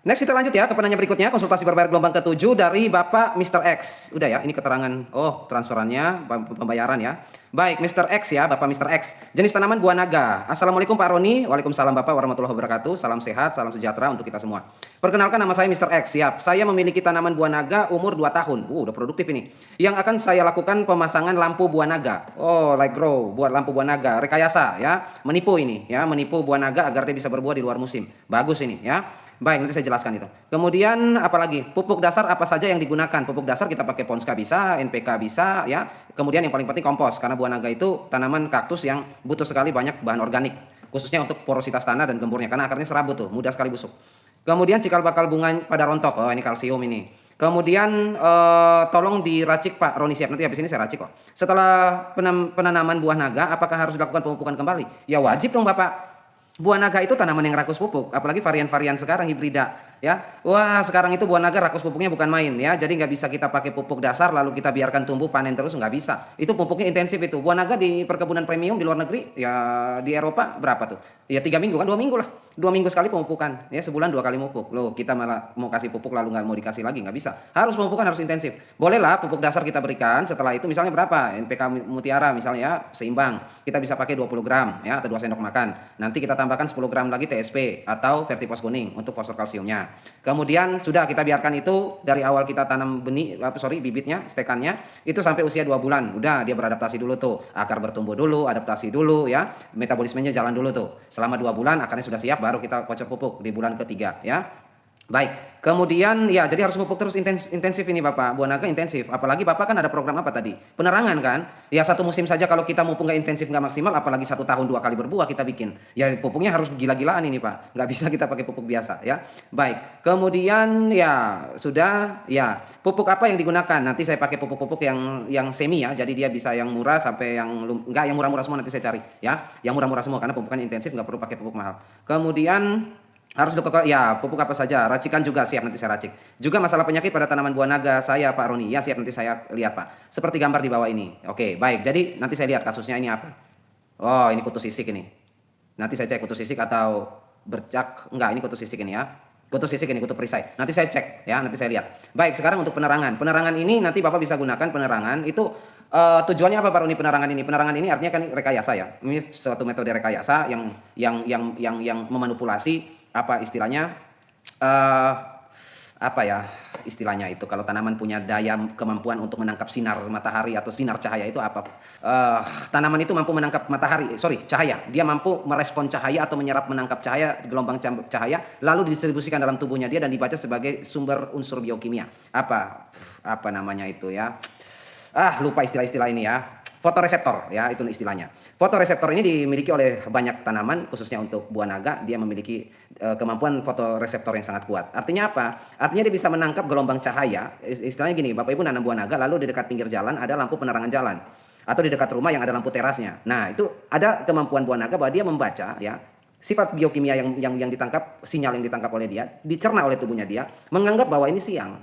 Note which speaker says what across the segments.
Speaker 1: Next kita lanjut ya ke penanya berikutnya, konsultasi berbayar gelombang ke-7 dari Bapak Mr. X. Udah ya, ini keterangan, transferannya, pembayaran ya. Baik, Mr. X ya, Bapak Mr. X. Jenis tanaman buah naga. Assalamualaikum Pak Roni. Waalaikumsalam Bapak warahmatullahi wabarakatuh. Salam sehat, salam sejahtera untuk kita semua. Perkenalkan nama saya Mr. X. Siap, saya memiliki tanaman buah naga umur 2 tahun. Udah produktif ini. Yang akan saya lakukan pemasangan lampu buah naga. Oh, like grow, buat lampu buah naga. Rekayasa ya, menipu ini ya, menipu buah naga agar dia bisa berbuah di luar musim. Bagus ini ya. Baik, nanti saya jelaskan itu. Kemudian apalagi? Pupuk dasar apa saja yang digunakan? Pupuk dasar kita pakai Ponska bisa, NPK bisa, ya. Kemudian yang paling penting kompos, karena buah naga itu tanaman kaktus yang butuh sekali banyak bahan organik, khususnya untuk porositas tanah dan gemburnya, karena akarnya serabut tuh, mudah sekali busuk. Kemudian cikal bakal bunga pada rontok, oh ini kalsium ini. Kemudian tolong diracik Pak Roni, siap, nanti habis ini saya racik kok. Setelah penanaman buah naga, apakah harus dilakukan pemupukan kembali? Ya wajib dong Bapak. Buah naga itu tanaman yang rakus pupuk, apalagi varian-varian sekarang hibrida, ya. Wah, sekarang itu buah naga rakus pupuknya bukan main, ya. Jadi nggak bisa kita pakai pupuk dasar lalu kita biarkan tumbuh panen terus, nggak bisa. Itu pupuknya intensif itu. Buah naga di perkebunan premium di luar negeri, ya di Eropa berapa tuh? Ya 3 minggu kan, 2 minggu lah. 2 minggu sekali pemupukan, ya sebulan 2 kali mupuk. Loh, kita malah mau kasih pupuk lalu nggak mau dikasih lagi, nggak bisa. Harus pemupukan harus intensif. Bolehlah pupuk dasar kita berikan. Setelah itu misalnya berapa? NPK Mutiara misalnya ya, seimbang. Kita bisa pakai 20 gram ya atau 2 sendok makan. Nanti kita tambahkan 10 gram lagi TSP atau Vertipos kuning untuk fosfor kalsiumnya. Kemudian sudah kita biarkan itu dari awal kita tanam bibitnya, stekannya itu sampai usia 2 bulan. Udah dia beradaptasi dulu tuh. Akar bertumbuh dulu, adaptasi dulu ya. Metabolismenya jalan dulu tuh. Selama 2 bulan akarnya sudah siap baru kita kocok pupuk di bulan ketiga ya. Baik, kemudian ya jadi harus pupuk terus intensif ini Bapak, buah naga intensif. Apalagi Bapak kan ada program apa tadi? Penerangan kan? Ya satu musim saja kalau kita pupuk nggak intensif nggak maksimal, apalagi 1 tahun 2 kali berbuah kita bikin. Ya pupuknya harus gila-gilaan ini Pak, nggak bisa kita pakai pupuk biasa ya. Baik, kemudian ya sudah ya pupuk apa yang digunakan? Nanti saya pakai pupuk-pupuk yang semi ya, jadi dia bisa yang murah sampai nggak yang murah-murah semua nanti saya cari ya, yang murah-murah semua karena pupukan intensif nggak perlu pakai pupuk mahal. Kemudian harus ya pupuk apa saja, racikan juga siap nanti saya racik. Juga masalah penyakit pada tanaman buah naga saya Pak Roni, ya siap nanti saya lihat Pak. Seperti gambar di bawah ini. Oke, baik. Jadi nanti saya lihat kasusnya ini apa. Oh, ini kutu sisik ini. Nanti saya cek kutu sisik atau bercak, enggak ini kutu sisik ini ya. Kutu sisik ini, kutu perisai. Nanti saya cek ya, nanti saya lihat. Baik, sekarang untuk penerangan. Penerangan ini nanti Bapak bisa gunakan penerangan itu tujuannya apa Pak Roni penerangan ini? Penerangan ini artinya kan rekayasa ya. Ini suatu metode rekayasa yang memanipulasi apa istilahnya apa ya istilahnya itu kalau tanaman punya daya kemampuan untuk menangkap sinar matahari atau sinar cahaya itu apa tanaman itu mampu menangkap cahaya, dia mampu merespon cahaya atau menangkap cahaya gelombang cahaya lalu didistribusikan dalam tubuhnya dia dan dibaca sebagai sumber unsur biokimia apa namanya itu ya lupa istilah-istilah ini ya. Fotoreseptor ya itu istilahnya. Fotoreseptor ini dimiliki oleh banyak tanaman khususnya untuk buah naga dia memiliki kemampuan fotoreseptor yang sangat kuat. Artinya apa? Artinya dia bisa menangkap gelombang cahaya. Istilahnya gini, Bapak Ibu nanam buah naga lalu di dekat pinggir jalan ada lampu penerangan jalan atau di dekat rumah yang ada lampu terasnya. Nah, itu ada kemampuan buah naga bahwa dia membaca ya sifat biokimia yang ditangkap, sinyal yang ditangkap oleh dia, dicerna oleh tubuhnya dia, menganggap bahwa ini siang.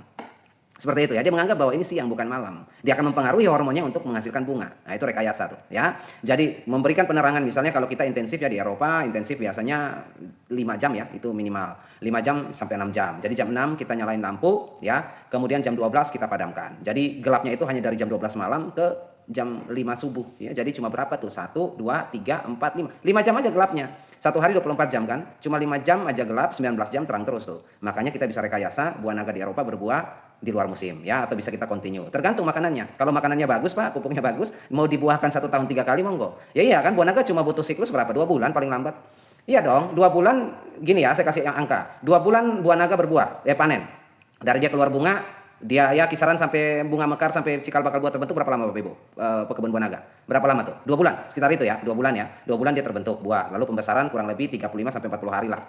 Speaker 1: Seperti itu ya, dia menganggap bahwa ini siang bukan malam. Dia akan mempengaruhi hormonnya untuk menghasilkan bunga. Nah, itu rekayasa tuh ya. Jadi memberikan penerangan misalnya kalau kita intensif ya di Eropa, intensif biasanya 5 jam ya, itu minimal. 5 jam sampai 6 jam. Jadi jam 6 kita nyalain lampu ya, kemudian jam 12 kita padamkan. Jadi gelapnya itu hanya dari jam 12 malam ke jam 5 subuh ya. Jadi cuma berapa tuh? 1, 2, 3, 4, 5. 5 jam aja gelapnya. Satu hari 24 jam kan? Cuma 5 jam aja gelap, 19 jam terang terus tuh. Makanya kita bisa rekayasa buah naga di Eropa berbuah di luar musim ya atau bisa kita continue tergantung makanannya. Kalau makanannya bagus Pak, pupuknya bagus, mau dibuahkan 1 tahun 3 kali monggo ya. Iya kan, buah naga cuma butuh siklus berapa, 2 bulan paling lambat. Iya dong, 2 bulan gini ya, saya kasih yang angka 2 bulan buah naga berbuah panen dari dia keluar bunga. Dia ya kisaran sampai bunga mekar sampai cikal bakal buah terbentuk berapa lama Bapak Ibu? Pekebun buah naga. Berapa lama tuh? 2 bulan. Sekitar itu ya, 2 bulan ya. 2 bulan dia terbentuk buah. Lalu pembesaran kurang lebih 35 sampai 40 hari lah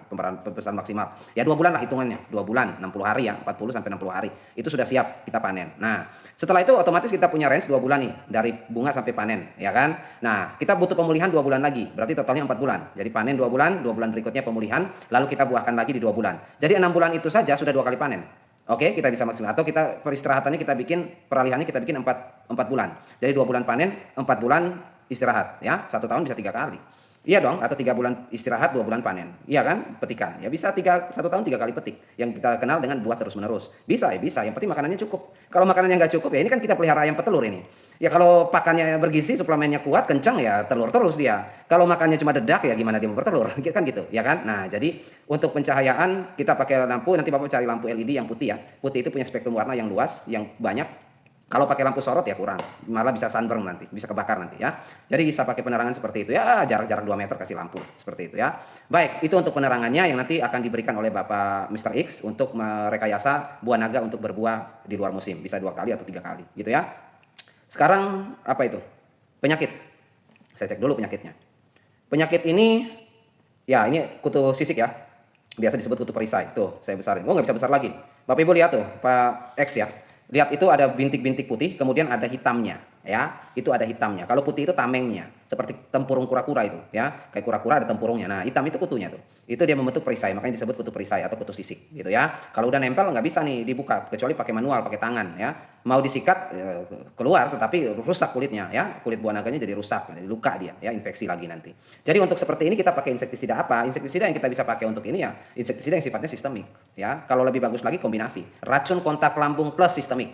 Speaker 1: pembesaran maksimal. Ya 2 bulan lah hitungannya. 2 bulan, 60 hari ya, 40 sampai 60 hari. Itu sudah siap kita panen. Nah, setelah itu otomatis kita punya range 2 bulan nih dari bunga sampai panen, ya kan? Nah, kita butuh pemulihan 2 bulan lagi. Berarti totalnya 4 bulan. Jadi panen 2 bulan, 2 bulan berikutnya pemulihan, lalu kita buahkan lagi di 2 bulan. Jadi 6 bulan itu saja sudah 2 kali panen. Oke, kita bisa maksimal atau kita peristirahatannya kita bikin peralihannya kita bikin 4 bulan. Jadi 2 bulan panen, 4 bulan istirahat ya. 1 tahun bisa 3 kali. Iya dong, atau 3 bulan istirahat, 2 bulan panen. Iya kan, petikan. Ya bisa 1 tahun 3 kali petik. Yang kita kenal dengan buah terus menerus. Bisa ya bisa. Yang penting makanannya cukup. Kalau makanannya nggak cukup ya ini kan kita pelihara ayam petelur ini. Ya kalau pakannya bergizi, suplemennya kuat, kencang ya telur terus dia. Kalau makannya cuma dedak ya gimana dia mau bertelur? Kan gitu, ya kan? Nah jadi untuk pencahayaan kita pakai lampu. Nanti bapak cari lampu LED yang putih ya. Putih itu punya spektrum warna yang luas, yang banyak. Kalau pakai lampu sorot ya kurang, malah bisa sunburn nanti, bisa kebakar nanti ya. Jadi bisa pakai penerangan seperti itu ya, jarak-jarak 2 meter kasih lampu seperti itu ya. Baik, itu untuk penerangannya yang nanti akan diberikan oleh Bapak Mr. X untuk merekayasa buah naga untuk berbuah di luar musim, bisa 2 kali atau 3 kali gitu ya. Sekarang apa itu? Penyakit. Saya cek dulu penyakitnya. Penyakit ini ya ini kutu sisik ya. Biasa disebut kutu perisai. Tuh, saya besarin. Oh, nggak bisa besar lagi. Bapak Ibu lihat tuh, Pak X ya. Lihat itu ada bintik-bintik putih, kemudian ada hitamnya, ya. Itu ada hitamnya. Kalau putih itu tamengnya, seperti tempurung kura-kura itu, ya. Kayak kura-kura ada tempurungnya. Nah, hitam itu kutunya tuh. Itu dia membentuk perisai, makanya disebut kutu perisai atau kutu sisik, gitu ya. Kalau udah nempel nggak bisa nih dibuka, kecuali pakai manual, pakai tangan, ya. Mau disikat keluar, tetapi rusak kulitnya, ya. Kulit buah naganya jadi rusak, jadi luka dia, ya. Infeksi lagi nanti. Jadi untuk seperti ini kita pakai insektisida apa? Insektisida yang kita bisa pakai untuk ini ya, insektisida yang sifatnya sistemik, ya. Kalau lebih bagus lagi kombinasi, racun kontak lambung plus sistemik.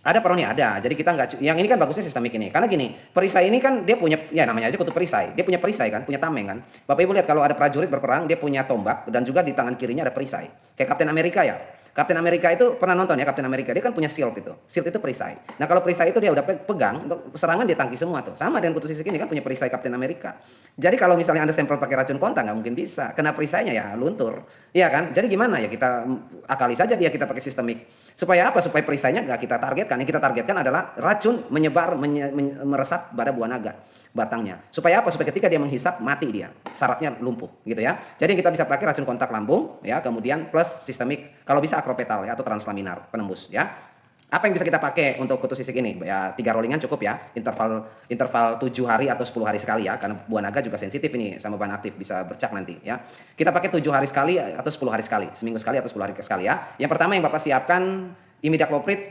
Speaker 1: Ada Paroni ada. Jadi kita nggak yang ini kan bagusnya sistemik ini. Karena gini, perisai ini kan dia punya ya namanya aja kutu perisai. Dia punya perisai kan, punya tameng kan. Bapak Ibu lihat kalau ada prajurit berperang, dia punya tombak dan juga di tangan kirinya ada perisai. Kayak Kapten Amerika ya. Kapten Amerika itu pernah nonton ya Kapten Amerika. Dia kan punya shield itu. Shield itu perisai. Nah, kalau perisai itu dia udah pegang untuk serangan dia tangkis semua tuh. Sama dengan kutu sisik ini kan punya perisai Kapten Amerika. Jadi kalau misalnya Anda semprot pakai racun kontak nggak mungkin bisa. Kena perisainya ya luntur. Iya kan? Jadi gimana ya kita akali saja dia kita pakai sistemik. Supaya apa? Supaya perisainya nggak kita targetkan. Yang kita targetkan adalah racun menyebar, meresap pada buah naga batangnya. Supaya apa? Supaya ketika dia menghisap mati dia, sarafnya lumpuh gitu ya. Jadi kita bisa pakai racun kontak lambung ya, kemudian plus sistemik, kalau bisa akropetal ya atau translaminar penembus ya. Apa yang bisa kita pakai untuk kutu sisik ini? Ya 3 rollingan cukup ya. Interval 7 hari atau 10 hari sekali ya. Karena buah naga juga sensitif ini sama bahan aktif, bisa bercak nanti ya. Kita pakai 7 hari sekali atau 10 hari sekali. Seminggu sekali atau 10 hari sekali ya. Yang pertama yang Bapak siapkan imidacloprid,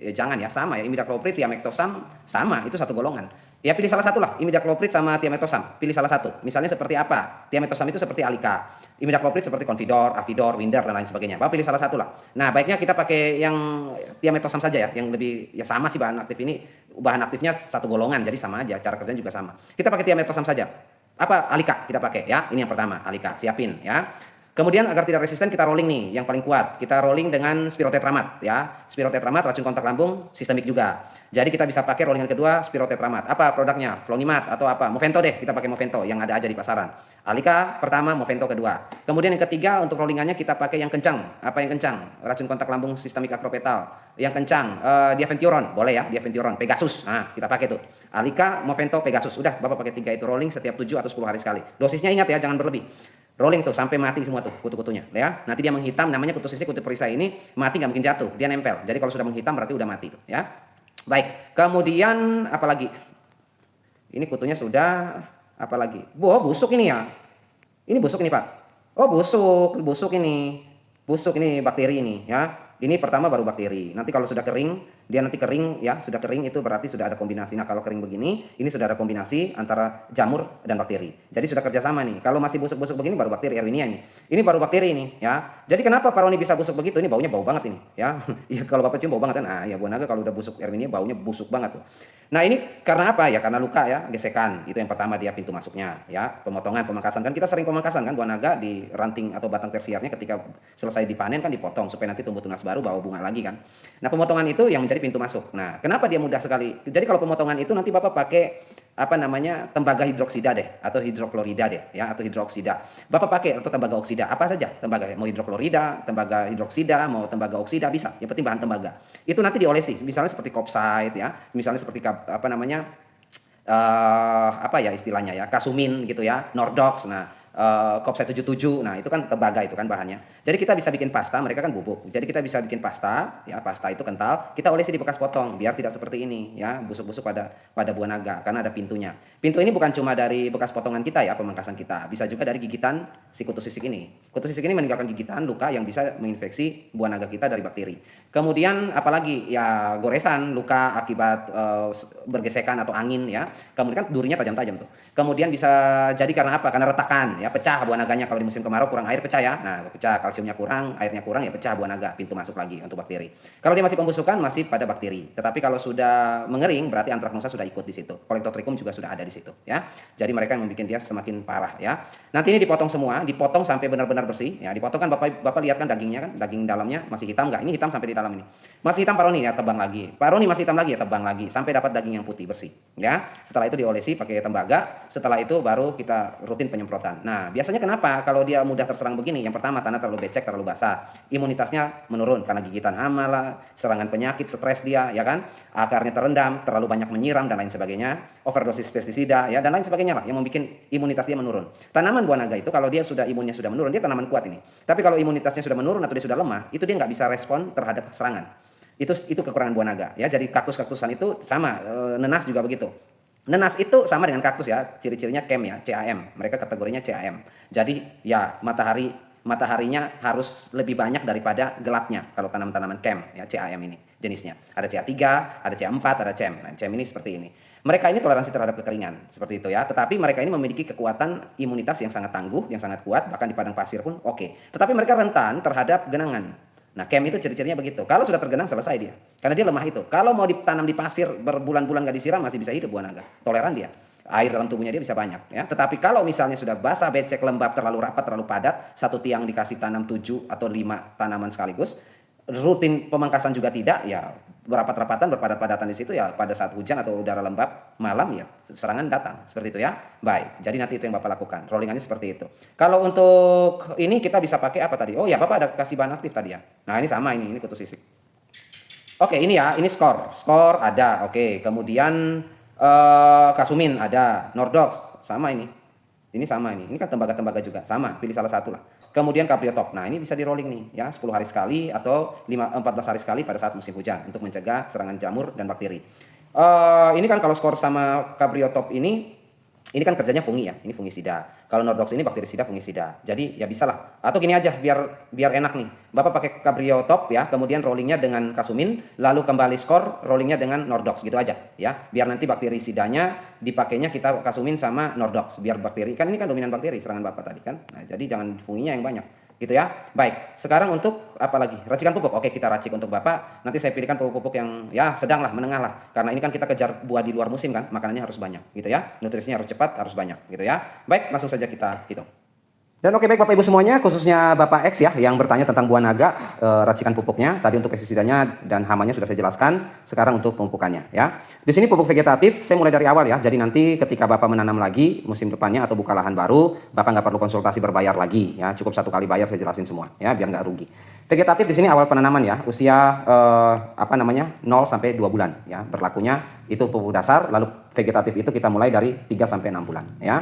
Speaker 1: ya jangan ya sama ya. Imidacloprid, thiametosam sama, itu satu golongan. Ya pilih salah satu lah, imidacloprid sama thiametosam. Pilih salah satu. Misalnya seperti apa? Thiametosam itu seperti Alika. Imidacloprid seperti Confidor, Avidor, Winder dan lain sebagainya. Bapak pilih salah satu lah. Nah, baiknya kita pakai yang thiametosam saja ya, yang lebih ya sama sih bahan aktif ini. Bahan aktifnya satu golongan, jadi sama aja, cara kerjanya juga sama. Kita pakai thiametosam saja. Apa? Alika kita pakai ya. Ini yang pertama, Alika. Siapin ya. Kemudian agar tidak resisten kita rolling nih, yang paling kuat. Kita rolling dengan spirotetramat ya. Spirotetramat racun kontak lambung, sistemik juga. Jadi kita bisa pakai rollingan kedua spirotetramat. Apa produknya? Flonimat atau apa? Movento deh, kita pakai Movento yang ada aja di pasaran. Alika pertama, Movento kedua. Kemudian yang ketiga untuk rollingannya kita pakai yang kencang. Apa yang kencang? Racun kontak lambung sistemik akropetal. Yang kencang, Diaventiron, boleh ya, Diaventiron, Pegasus. Nah, kita pakai tuh. Alika, Movento, Pegasus. Udah, Bapak pakai 3 itu rolling setiap 7 atau 10 hari sekali. Dosisnya ingat ya, jangan berlebih. Rolling tuh sampai mati semua tuh kutu-kutunya ya. Nanti dia menghitam, namanya kutu sisik, kutu perisai ini mati nggak mungkin jatuh, dia nempel. Jadi kalau sudah menghitam berarti udah mati tuh ya. Baik, kemudian apa lagi? Ini kutunya sudah, apa lagi? Busuk ini ya. Ini busuk ini Pak. Oh busuk ini. Busuk ini bakteri ini ya. Ini pertama baru bakteri. Nanti kalau sudah kering, dia nanti kering ya, sudah kering itu berarti sudah ada kombinasi. Nah kalau kering begini, ini sudah ada kombinasi antara jamur dan bakteri. Jadi sudah kerjasama nih. Kalau masih busuk-busuk begini baru bakteri Erwinia ini. Ini baru bakteri ini ya. Jadi kenapa Paroni bisa busuk begitu? Ini baunya bau banget ini ya. Ya kalau Bapak cium bau banget kan. Ah ya buah naga kalau udah busuk Erwinia baunya busuk banget tuh. Nah ini karena apa ya? Karena luka ya, gesekan. Itu yang pertama dia pintu masuknya ya. Pemotongan, pemangkasan kan kita sering pemangkasan kan buah naga di ranting atau batang tersiarnya ketika selesai dipanen kan dipotong supaya nanti tumbuh tunas baru bawa bunga lagi kan. Nah, pemotongan itu yang menjadi pintu masuk. Nah, kenapa dia mudah sekali? Jadi kalau pemotongan itu nanti Bapak pakai apa namanya? Tembaga hidroksida deh atau hidroklorida deh ya atau hidroksida. Bapak pakai atau tembaga oksida, apa saja? Tembaga mau hidroklorida, tembaga hidroksida, mau tembaga oksida bisa. Yang penting bahan tembaga. Itu nanti diolesi, misalnya seperti kopsite ya, misalnya seperti apa namanya? Apa ya istilahnya ya? Kasumin gitu ya, Nordox. Nah, Kopset 77. Nah, itu kan tembaga itu kan bahannya. Jadi kita bisa bikin pasta, mereka kan bubuk. Jadi kita bisa bikin pasta, ya pasta itu kental, kita olesi di bekas potong biar tidak seperti ini ya, busuk-busuk pada buah naga karena ada pintunya. Pintu ini bukan cuma dari bekas potongan kita ya, pemangkasan kita. Bisa juga dari gigitan si kutu sisik ini. Kutu sisik ini meninggalkan gigitan luka yang bisa menginfeksi buah naga kita dari bakteri. Kemudian apalagi ya goresan, luka akibat bergesekan atau angin ya. Kemudian kan durinya tajam-tajam tuh. Kemudian bisa jadi karena apa? Karena retakan ya, pecah buah naganya kalau di musim kemarau kurang air pecah ya. Nah, pecah, kalsiumnya kurang, airnya kurang ya pecah buah naga, pintu masuk lagi untuk bakteri. Kalau dia masih pembusukan masih pada bakteri. Tetapi kalau sudah mengering berarti antraknosa sudah ikut di situ. Kolektotrichum juga sudah ada di situ ya. Jadi mereka yang membuat dia semakin parah ya. Nanti ini dipotong semua, dipotong sampai benar-benar bersih ya. Dipotong kan Bapak lihat kan dagingnya kan, daging dalamnya masih hitam enggak? Ini hitam sampai di dalam ini. Masih hitam Pak Roni ya, tebang lagi. Pak Roni masih hitam lagi ya, tebang lagi sampai dapat daging yang putih bersih ya. Setelah itu diolesi pakai tembaga, setelah itu baru kita rutin penyemprotan. Nah, biasanya kenapa kalau dia mudah terserang begini? Yang pertama, tanah terlalu becek, terlalu basah. Imunitasnya menurun karena gigitan hama lah, serangan penyakit, stres dia, ya kan? Akarnya terendam, terlalu banyak menyiram dan lain sebagainya. Overdosis pestisida ya dan lain sebagainya lah yang membuat imunitas dia menurun. Tanaman buah naga itu kalau dia sudah imunnya sudah menurun, dia tanaman kuat ini. Tapi kalau imunitasnya sudah menurun atau dia sudah lemah, itu dia nggak bisa respon terhadap serangan. Itu kekurangan buah naga ya. Jadi kaktus-kaktusan itu sama, nenas juga begitu. Nenas itu sama dengan kaktus ya, ciri-cirinya CAM ya, CAM. Mereka kategorinya CAM. Jadi ya mataharinya harus lebih banyak daripada gelapnya kalau tanaman-tanaman CAM ya, CAM ini jenisnya. Ada CA3, ada CA4, ada CAM. Nah, CAM ini seperti ini. Mereka ini toleransi terhadap kekeringan, seperti itu ya. Tetapi mereka ini memiliki kekuatan imunitas yang sangat tangguh, yang sangat kuat, bahkan di padang pasir pun oke. Tetapi mereka rentan terhadap genangan. Nah, CAM itu ciri-cirinya begitu. Kalau sudah tergenang selesai dia. Karena dia lemah itu. Kalau mau ditanam di pasir berbulan-bulan gak disiram masih bisa hidup buah naga. Toleran dia. Air dalam tubuhnya dia bisa banyak ya. Tetapi kalau misalnya sudah basah, becek, lembab, terlalu rapat, terlalu padat, satu tiang dikasih tanam 7 atau 5 tanaman sekaligus, rutin pemangkasan juga tidak, ya berapat-rapatan, berpadat-padatan di situ ya, pada saat hujan atau udara lembab malam ya serangan datang seperti itu ya. Baik, jadi nanti itu yang Bapak lakukan, rollingannya seperti itu. Kalau untuk ini kita bisa pakai apa tadi? Oh ya, Bapak ada kasih bahan aktif tadi ya. Nah, ini sama, ini kutu sisik. Oke, ini ya, ini skor ada. Oke, kemudian Kasumin ada, Nordox sama ini. Ini sama ini kan tembaga-tembaga juga sama, pilih salah satu lah. Kemudian Cabriotop, nah ini bisa di rolling nih ya, 10 hari sekali atau 14 hari sekali pada saat musim hujan untuk mencegah serangan jamur dan bakteri. Ini kan kalau skor sama Cabriotop ini kan kerjanya fungi ya, ini fungisida. Kalau Nordox ini bakterisida fungisida. Jadi ya bisa lah. Atau gini aja biar enak nih. Bapak pakai Cabriotop ya, kemudian rollingnya dengan Kasumin, lalu kembali skor rollingnya dengan Nordox gitu aja ya. Biar nanti bakterisidanya dipakainya kita Kasumin sama Nordox biar bakteri, kan ini kan dominan bakteri serangan Bapak tadi kan. Nah, jadi jangan funginya yang banyak. Gitu ya. Baik, sekarang untuk apa lagi? Racikan pupuk. Oke, kita racik untuk Bapak. Nanti saya pilihkan pupuk-pupuk yang ya sedang lah, menengah lah. Karena ini kan kita kejar buah di luar musim kan, makanannya harus banyak gitu ya. Nutrisinya harus cepat, harus banyak gitu ya. Baik, langsung saja kita hitung. Dan oke, baik Bapak Ibu semuanya, khususnya Bapak X ya yang bertanya tentang buah naga, racikan pupuknya. Tadi untuk pestisidanya dan hamanya sudah saya jelaskan. Sekarang untuk pemupukannya ya. Di sini pupuk vegetatif saya mulai dari awal ya. Jadi nanti ketika Bapak menanam lagi musim depannya atau buka lahan baru, Bapak nggak perlu konsultasi berbayar lagi ya. Cukup satu kali bayar saya jelasin semua ya, biar nggak rugi. Vegetatif di sini awal penanaman ya, usia 0 sampai 2 bulan ya. Berlakunya itu pupuk dasar, lalu vegetatif itu kita mulai dari 3 sampai 6 bulan ya.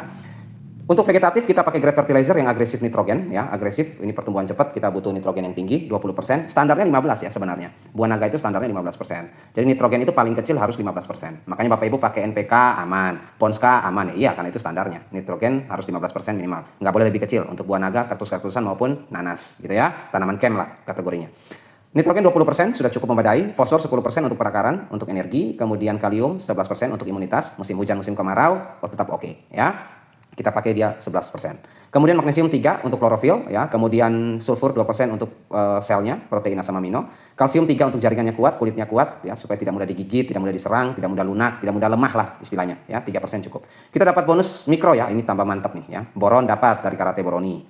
Speaker 1: Untuk vegetatif kita pakai grade fertilizer yang agresif nitrogen ya, agresif ini pertumbuhan cepat, kita butuh nitrogen yang tinggi 20%, standarnya 15 ya sebenarnya. Buah naga itu standarnya 15%. Jadi nitrogen itu paling kecil harus 15%. Makanya Bapak Ibu pakai NPK aman, Ponska aman ya, iya karena itu standarnya. Nitrogen harus 15% minimal. Nggak boleh lebih kecil untuk buah naga, kaktus-kaktusan maupun nanas gitu ya. Tanaman kem lah kategorinya. Nitrogen 20% sudah cukup memadai, fosfor 10% untuk perakaran, untuk energi, kemudian kalium 11% untuk imunitas, musim hujan, musim kemarau, tetap oke ya. Kita pakai dia 11%. Kemudian magnesium 3 untuk klorofil ya, kemudian sulfur 2% untuk selnya, protein asam amino. Kalsium 3 untuk jaringannya kuat, kulitnya kuat ya, supaya tidak mudah digigit, tidak mudah diserang, tidak mudah lunak, tidak mudah lemah lah istilahnya ya, 3% cukup. Kita dapat bonus mikro ya, ini tambah mantap nih ya. Boron dapat dari karate boroni.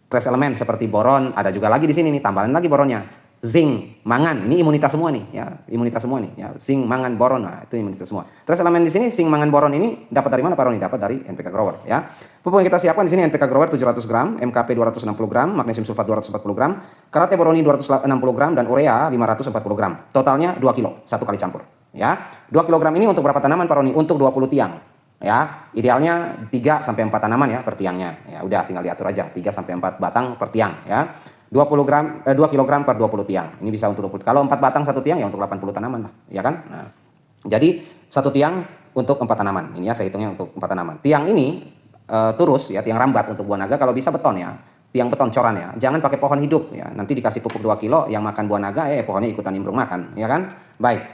Speaker 1: Trace elemen seperti boron ada juga lagi di sini nih, tambahan lagi boronnya. Zinc, mangan, ini imunitas semua nih ya, imunitas semua nih ya. Zinc, mangan, boron, nah itu imunitas semua. Terus elemen di sini zinc, mangan, boron ini dapat dari mana Pak Roni? Dapat dari NPK Grower ya. Pupuk yang kita siapkan di sini NPK Grower 700 gram, MKP 260 gram, magnesium sulfat 240 gram, karate boroni 260 gram dan urea 540 gram. Totalnya 2 kilo, satu kali campur ya. 2 kg ini untuk berapa tanaman Pak Roni? Untuk 20 tiang. ya. Idealnya 3 sampai 4 tanaman ya per tiangnya. Ya udah tinggal diatur aja 3 sampai 4 batang per tiang ya. 2 kilogram per 20 tiang. Ini bisa untuk 20. Kalau 4 batang satu tiang ya untuk 80 tanaman lah, ya kan? Nah, jadi satu tiang untuk 4 tanaman. Ini ya saya hitungnya untuk 4 tanaman. Tiang ini turus ya, tiang rambat untuk buah naga kalau bisa beton ya. Tiang beton coran ya. Jangan pakai pohon hidup ya. Nanti dikasih pupuk 2 kilo yang makan buah naga pohonnya ikutan nimbrung makan, ya kan? Baik.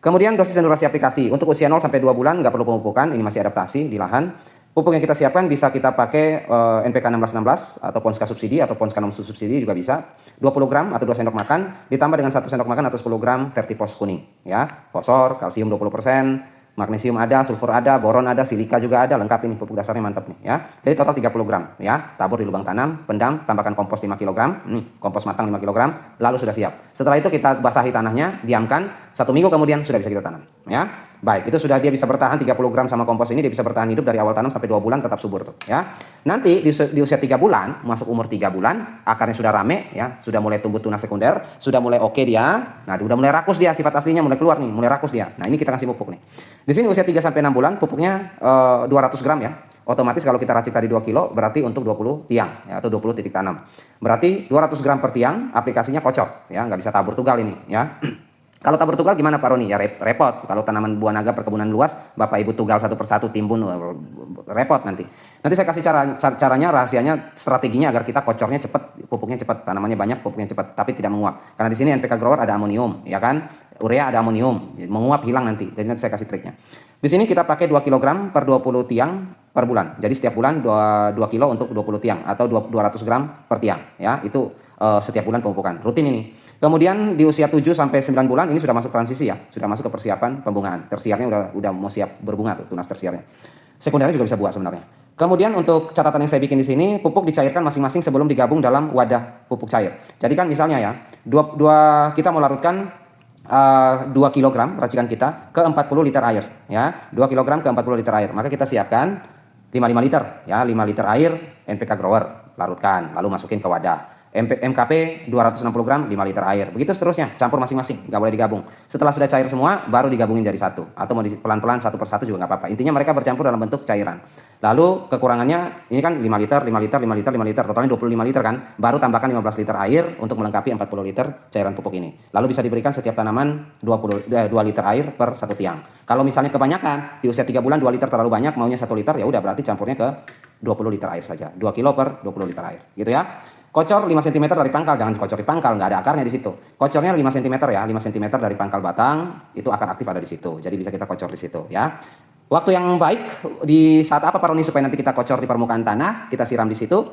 Speaker 1: Kemudian dosis dan durasi aplikasi. Untuk usia 0 sampai 2 bulan nggak perlu pemupukan, ini masih adaptasi di lahan. Pupuk yang kita siapkan bisa kita pakai NPK 1616 atau Ponska subsidi atau Ponska non subsidi juga bisa. 20 gram atau 2 sendok makan ditambah dengan 1 sendok makan atau 10 gram Vertipos kuning ya. Fosfor, kalsium 20%, magnesium ada, sulfur ada, boron ada, silika juga ada, lengkap ini pupuk dasarnya mantap nih ya. Jadi total 30 gram ya. Tabur di lubang tanam, pendam, tambahkan kompos 5 kg. Kompos matang 5 kg, lalu sudah siap. Setelah itu kita basahi tanahnya, diamkan 1 minggu kemudian sudah bisa kita tanam ya. Baik, itu sudah dia bisa bertahan 30 gram sama kompos ini, dia bisa bertahan hidup dari awal tanam sampai 2 bulan tetap subur tuh ya. Nanti di usia 3 bulan, masuk umur 3 bulan, akarnya sudah rame ya, sudah mulai tumbuh tunas sekunder, sudah mulai oke dia. Nah, udah mulai rakus dia, sifat aslinya mulai keluar nih, mulai rakus dia. Nah, ini kita kasih pupuk nih. Di sini usia 3 sampai 6 bulan, pupuknya 200 gram ya. Otomatis kalau kita racik tadi 2 kilo, berarti untuk 20 tiang ya, atau 20 titik tanam. Berarti 200 gram per tiang, aplikasinya kocok ya, nggak bisa tabur tunggal ini ya. Kalau tabur tunggal gimana Pak Roni? Ya repot. Kalau tanaman buah naga perkebunan luas, Bapak Ibu tunggal satu persatu timbun, repot nanti. Nanti saya kasih caranya, rahasianya, strateginya agar kita kocornya cepat, pupuknya cepat, tanamannya banyak, pupuknya cepat, tapi tidak menguap. Karena di sini NPK grower ada amonium, ya kan? Urea ada amonium, menguap hilang nanti. Jadi nanti saya kasih triknya. Di sini kita pakai 2 kg per 20 tiang per bulan. Jadi setiap bulan 2 kilo untuk 20 tiang atau 200 gram per tiang, ya. Itu setiap bulan pemupukan. Rutin ini. Kemudian di usia 7 sampai 9 bulan ini sudah masuk transisi ya, sudah masuk ke persiapan pembungaan. Tersiarnya udah mau siap berbunga tuh, tunas tersiarnya. Sekundernya juga bisa buah sebenarnya. Kemudian untuk catatan yang saya bikin di sini, pupuk dicairkan masing-masing sebelum digabung dalam wadah pupuk cair. Jadi kan misalnya ya, kita mau larutkan 2 kg racikan kita ke 40 liter air ya. 2 kg ke 40 liter air. Maka kita siapkan 55 liter ya, 5 liter air NPK grower, larutkan lalu masukin ke wadah. MKP 260 gram 5 liter air. Begitu seterusnya, campur masing-masing, nggak boleh digabung. Setelah sudah cair semua, baru digabungin jadi satu. Atau mau pelan-pelan satu persatu juga nggak apa-apa. Intinya mereka bercampur dalam bentuk cairan. Lalu kekurangannya, ini kan 5 liter, 5 liter, 5 liter, 5 liter. Totalnya 25 liter kan. Baru tambahkan 15 liter air untuk melengkapi 40 liter cairan pupuk ini. Lalu bisa diberikan setiap tanaman 2 liter air per satu tiang. Kalau misalnya kebanyakan, di usia 3 bulan 2 liter terlalu banyak, maunya 1 liter, ya udah berarti campurnya ke 20 liter air saja. 2 kilo per 20 liter air. Gitu ya. Kocor 5 cm dari pangkal, jangan kocor di pangkal, nggak ada akarnya di situ. Kocornya 5 cm ya, 5 cm dari pangkal batang, itu akar aktif ada di situ. Jadi bisa kita kocor di situ ya. Waktu yang baik di saat apa Pak Roni supaya nanti kita kocor di permukaan tanah, kita siram di situ.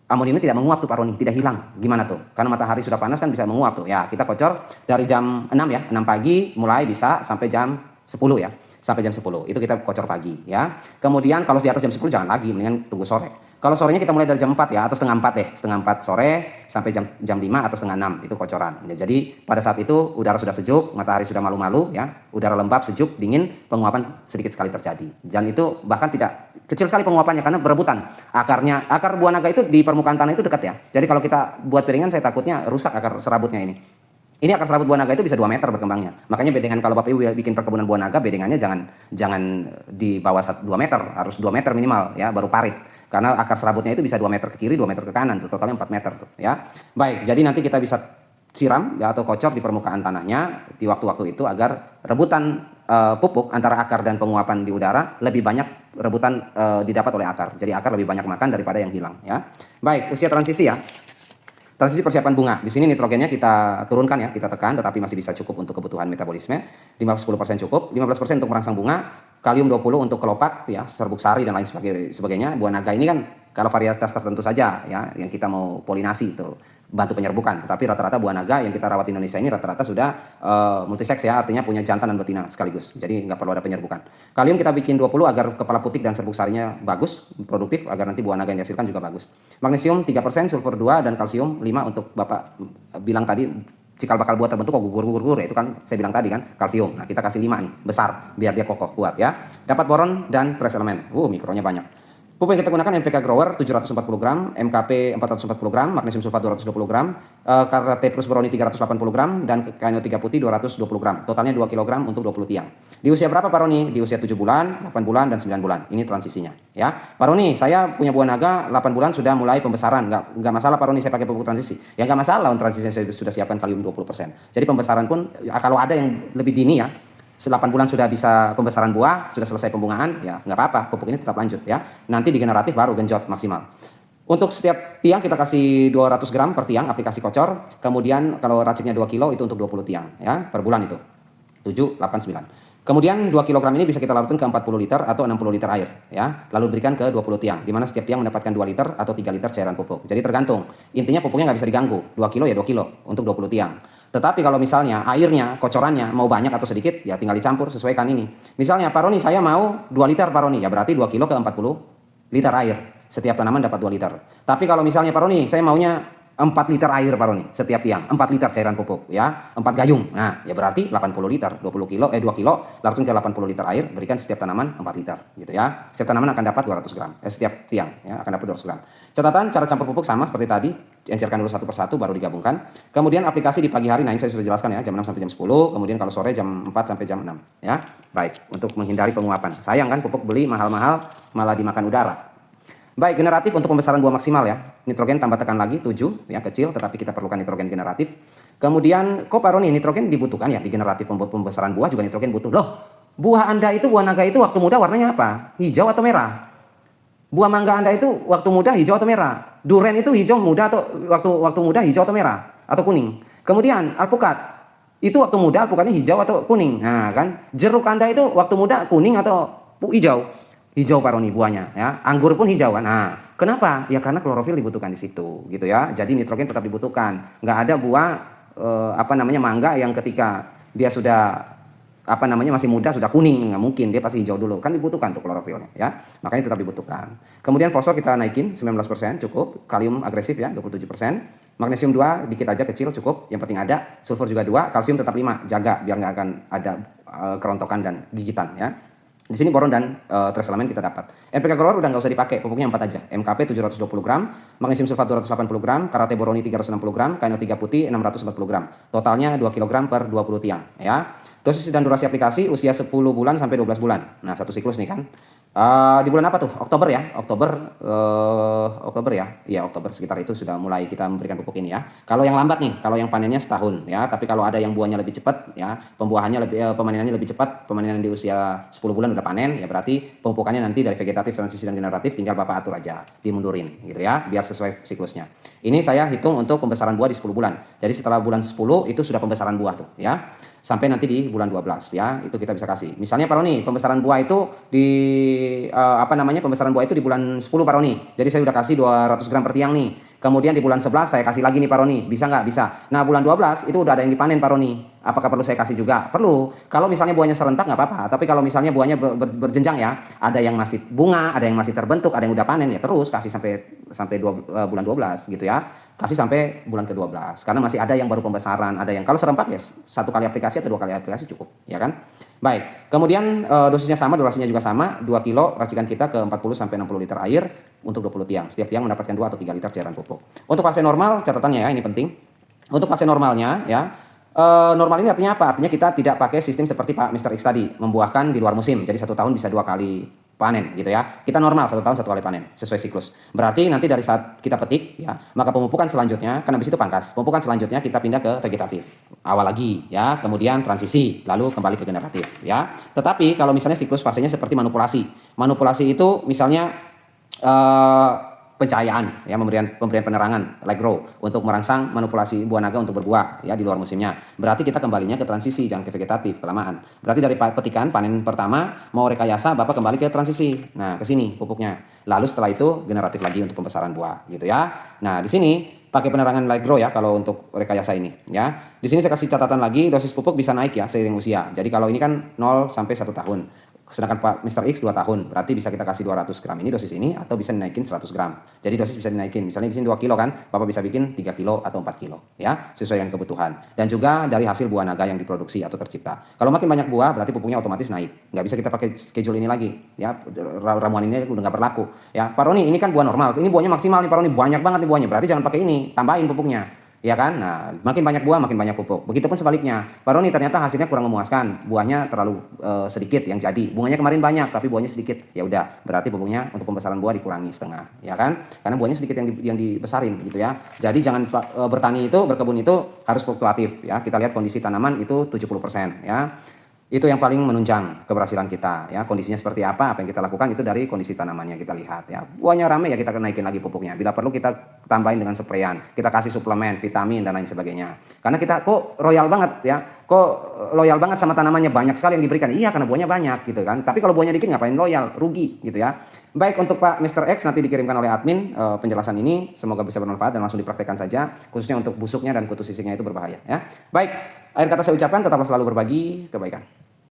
Speaker 1: Amoniumnya tidak menguap tuh Pak Roni, tidak hilang. Gimana tuh? Karena matahari sudah panas kan bisa menguap tuh. Ya, kita kocor dari jam 6 ya, 6 pagi mulai bisa sampai jam 10 ya. Sampai jam 10. Itu kita kocor pagi ya. Kemudian kalau di atas jam 10 jangan lagi, mendingan tunggu sore. Kalau sorenya kita mulai dari jam 4 ya, atau setengah 4 deh. Setengah 4 sore sampai jam 5 atau setengah 6, itu kocoran. Ya, jadi pada saat itu udara sudah sejuk, matahari sudah malu-malu ya. Udara lembab, sejuk, dingin, penguapan sedikit sekali terjadi. Dan itu bahkan tidak kecil sekali penguapannya karena berebutan. Akar buah naga itu di permukaan tanah itu dekat ya. Jadi kalau kita buat piringan saya takutnya rusak akar serabutnya ini. Ini akar serabut buah naga itu bisa 2 meter berkembangnya. Makanya bedengan kalau Bapak Ibu bikin perkebunan buah naga, bedengannya jangan di bawah 2 meter, harus 2 meter minimal ya, baru parit. Karena akar serabutnya itu bisa 2 meter ke kiri, 2 meter ke kanan tuh, totalnya 4 meter tuh ya. Baik, jadi nanti kita bisa siram ya, atau kocor di permukaan tanahnya di waktu-waktu itu agar rebutan pupuk antara akar dan penguapan di udara lebih banyak rebutan didapat oleh akar. Jadi akar lebih banyak makan daripada yang hilang ya. Baik, usia transisi ya. Transisi persiapan bunga. Di sini nitrogennya kita turunkan ya, kita tekan, tetapi masih bisa cukup untuk kebutuhan metabolisme. 10% cukup, 15% untuk merangsang bunga, kalium 20 untuk kelopak ya, serbuk sari dan lain sebagainya. Buah naga ini kan kalau varietas tertentu saja ya, yang kita mau polinasi itu bantu penyerbukan. Tetapi rata-rata buah naga yang kita rawat di Indonesia ini rata-rata sudah multiseks ya, artinya punya jantan dan betina sekaligus. Jadi nggak perlu ada penyerbukan. Kalium kita bikin 20 agar kepala putik dan serbuk sarinya bagus, produktif, agar nanti buah naga yang dihasilkan juga bagus. Magnesium 3%, sulfur 2, dan kalsium 5 untuk Bapak bilang tadi cikal bakal buat terbentuk kok gugur ya, itu kan saya bilang tadi kan kalsium. Nah, kita kasih 5 nih, besar biar dia kokoh kuat ya. Dapat boron dan trace elemen. Mikronya banyak. Pupuk yang kita gunakan NPK Grower 740 gram, MKP 440 gram, magnesium sulfat 220 gram, KRT plus boroni 380 gram, dan KNO 3 putih 220 gram. Totalnya 2 kg untuk 20 tiang. Di usia berapa Pak Roni? Di usia 7 bulan, 8 bulan, dan 9 bulan. Ini transisinya. Ya, Pak Roni, saya punya buah naga 8 bulan sudah mulai pembesaran. Nggak masalah Pak Roni saya pakai pupuk transisi. Ya nggak masalah, untuk transisi saya sudah siapkan kalium 20%. Jadi pembesaran pun, kalau ada yang lebih dini ya, 8 bulan sudah bisa pembesaran buah, sudah selesai pembungaan, ya nggak apa-apa, pupuk ini tetap lanjut ya. Nanti di generatif baru genjot maksimal. Untuk setiap tiang kita kasih 200 gram per tiang aplikasi kocor. Kemudian kalau raciknya 2 kilo itu untuk 20 tiang ya, per bulan itu. 7, 8, 9. Kemudian 2 kg ini bisa kita larutkan ke 40 liter atau 60 liter air ya. Lalu berikan ke 20 tiang, di mana setiap tiang mendapatkan 2 liter atau 3 liter cairan pupuk. Jadi tergantung. Intinya pupuknya nggak bisa diganggu. 2 kilo ya 2 kilo untuk 20 tiang. Tetapi kalau misalnya airnya, kocorannya mau banyak atau sedikit, ya tinggal dicampur sesuaikan ini. Misalnya Pak Roni saya mau 2 liter Pak Roni, ya berarti 2 kilo ke 40 liter air. Setiap tanaman dapat 2 liter. Tapi kalau misalnya Pak Roni saya maunya 4 liter air Pak Roni, setiap tiang 4 liter cairan pupuk ya, 4 gayung. Nah, ya berarti 80 liter, 2 kilo larutkan ke 80 liter air, berikan setiap tanaman 4 liter gitu ya. Setiap tanaman akan dapat 200 gram. Setiap tiang ya akan dapat 200 gram. Catatan cara campur pupuk sama seperti tadi, encerkan dulu satu persatu baru digabungkan. Kemudian aplikasi di pagi hari, nah ini saya sudah jelaskan ya, jam 6 sampai jam 10, kemudian kalau sore jam 4 sampai jam 6 ya. Baik, untuk menghindari penguapan. Sayang kan pupuk beli mahal-mahal malah dimakan udara. Baik, generatif untuk pembesaran buah maksimal ya. Nitrogen tambah tekan lagi 7 ya, kecil tetapi kita perlukan nitrogen generatif. Kemudian kok Pak Roni nitrogen dibutuhkan ya di generatif pembesaran buah juga nitrogen butuh. Loh, buah Anda itu buah naga itu waktu muda warnanya apa? Hijau atau merah? Buah mangga Anda itu waktu muda hijau atau merah? Duren itu hijau muda atau waktu muda hijau atau merah atau kuning? Kemudian alpukat itu waktu muda alpukatnya hijau atau kuning? Nah, kan jeruk Anda itu waktu muda kuning atau hijau? Hijau Pak Roni buahnya ya. Anggur pun hijau kan. Nah, kenapa? Ya karena klorofil dibutuhkan di situ gitu ya. Jadi nitrogen tetap dibutuhkan. Nggak ada buah mangga yang ketika dia sudah masih muda sudah kuning, nggak mungkin, dia pasti hijau dulu. Kan dibutuhkan tuh klorofilnya ya. Makanya tetap dibutuhkan. Kemudian fosfor kita naikin 19% cukup, kalium agresif ya 27%. Magnesium 2 dikit aja kecil cukup, yang penting ada. Sulfur juga 2, kalsium tetap 5, jaga biar nggak akan ada kerontokan dan gigitan ya. Di sini boron dan trace element kita dapat. NPK Grower udah nggak usah dipakai, pupuknya 4 aja. MKP 720 gram, magnesium sulfat 280 gram, KRT boroni 360 gram, KNO 3 putih 640 gram. Totalnya 2 kg per 20 tiang ya. Dosis dan durasi aplikasi usia 10 bulan sampai 12 bulan. Nah, satu siklus nih kan. Di bulan apa tuh? Oktober ya. Oktober ya. Iya, Oktober sekitar itu sudah mulai kita memberikan pupuk ini ya. Kalau yang lambat nih, kalau yang panennya setahun ya. Tapi kalau ada yang buahnya lebih cepat ya, pemanenannya lebih cepat, pemanenan di usia 10 bulan udah panen ya, berarti pemupukannya nanti dari vegetatif, transisi dan generatif tinggal Bapak atur aja, dimundurin gitu ya, biar sesuai siklusnya. Ini saya hitung untuk pembesaran buah di 10 bulan. Jadi setelah bulan 10 itu sudah pembesaran buah tuh ya. Sampai nanti di bulan 12 ya, itu kita bisa kasih. Misalnya Pak Roni, pembesaran buah itu pembesaran buah itu di bulan 10 Pak Roni. Jadi saya udah kasih 200 gram per tiang nih. Kemudian di bulan 11 saya kasih lagi nih Pak Roni. Bisa nggak? Bisa. Nah, bulan 12 itu udah ada yang dipanen Pak Roni. Apakah perlu saya kasih juga? Perlu. Kalau misalnya buahnya serentak nggak apa-apa. Tapi kalau misalnya buahnya berjenjang ya, ada yang masih bunga, ada yang masih terbentuk, ada yang udah panen ya, terus kasih sampai bulan 12 gitu ya. Kasih sampai bulan ke-12 karena masih ada yang baru pembesaran, ada yang kalau serempak ya 1 kali aplikasi atau 2 kali aplikasi cukup, ya kan? Baik. Kemudian dosisnya sama, durasinya juga sama, 2 kilo racikan kita ke 40 sampai 60 liter air untuk 20 tiang. Setiap tiang mendapatkan 2 atau 3 liter cairan pupuk. Untuk fase normal, catatannya ya, ini penting. Untuk fase normalnya ya, normal ini artinya apa? Artinya kita tidak pakai sistem seperti Pak Mr. X tadi, membuahkan di luar musim. Jadi 1 tahun bisa 2 kali panen gitu ya. Kita normal 1 tahun 1 kali panen sesuai siklus. Berarti nanti dari saat kita petik ya, maka pemupukan selanjutnya kan habis itu pangkas. Pemupukan selanjutnya kita pindah ke vegetatif. Awal lagi ya, kemudian transisi, lalu kembali ke generatif ya. Tetapi kalau misalnya siklus fasenya seperti manipulasi. Manipulasi itu misalnya pencahayaan ya, pemberian penerangan light grow untuk merangsang manipulasi buah naga untuk berbuah ya di luar musimnya. Berarti kita kembalinya ke transisi, jangan ke vegetatif kelamaan. Berarti dari petikan panen pertama mau rekayasa Bapak kembali ke transisi. Nah, ke sini pupuknya. Lalu setelah itu generatif lagi untuk pembesaran buah gitu ya. Nah, di sini pakai penerangan light grow ya kalau untuk rekayasa ini ya. Di sini saya kasih catatan lagi, dosis pupuk bisa naik ya seiring usia. Jadi kalau ini kan 0 sampai 1 tahun. Sedangkan Pak Mr. X 2 tahun, berarti bisa kita kasih 200 gram ini dosis ini atau bisa dinaikin 100 gram. Jadi dosis bisa dinaikin. Misalnya di sini 2 kilo kan, Bapak bisa bikin 3 kilo atau 4 kilo ya, sesuai dengan kebutuhan. Dan juga dari hasil buah naga yang diproduksi atau tercipta. Kalau makin banyak buah berarti pupuknya otomatis naik. Nggak bisa kita pakai schedule ini lagi ya. Ramuan ini udah nggak berlaku ya. Pak Roni, ini kan buah normal. Ini buahnya maksimal nih Pak Roni, banyak banget nih buahnya. Berarti jangan pakai ini, tambahin pupuknya. Ya kan? Nah, makin banyak buah, makin banyak pupuk. Begitupun sebaliknya. Pak Roni ternyata hasilnya kurang memuaskan. Buahnya terlalu sedikit yang jadi. Bunganya kemarin banyak, tapi buahnya sedikit. Ya udah, berarti pupuknya untuk pembesaran buah dikurangi setengah, ya kan? Karena buahnya sedikit yang dibesarin gitu ya. Jadi jangan bertani itu, berkebun itu harus fluktuatif ya. Kita lihat kondisi tanaman itu 70% ya. Itu yang paling menunjang keberhasilan kita ya. Kondisinya seperti apa yang kita lakukan itu dari kondisi tanamannya kita lihat ya. Buahnya rame ya kita naikin lagi pupuknya. Bila perlu kita tambahin dengan sprayan, kita kasih suplemen, vitamin dan lain sebagainya. Karena kita kok royal banget ya. Kok loyal banget sama tanamannya, banyak sekali yang diberikan. Iya, karena buahnya banyak gitu kan. Tapi kalau buahnya dikit ngapain loyal, rugi gitu ya. Baik, untuk Pak Mr. X nanti dikirimkan oleh admin penjelasan ini, semoga bisa bermanfaat dan langsung dipraktekkan saja, khususnya untuk busuknya dan kutu sisiknya itu berbahaya ya. Baik, akhir kata saya ucapkan tetaplah selalu berbagi kebaikan.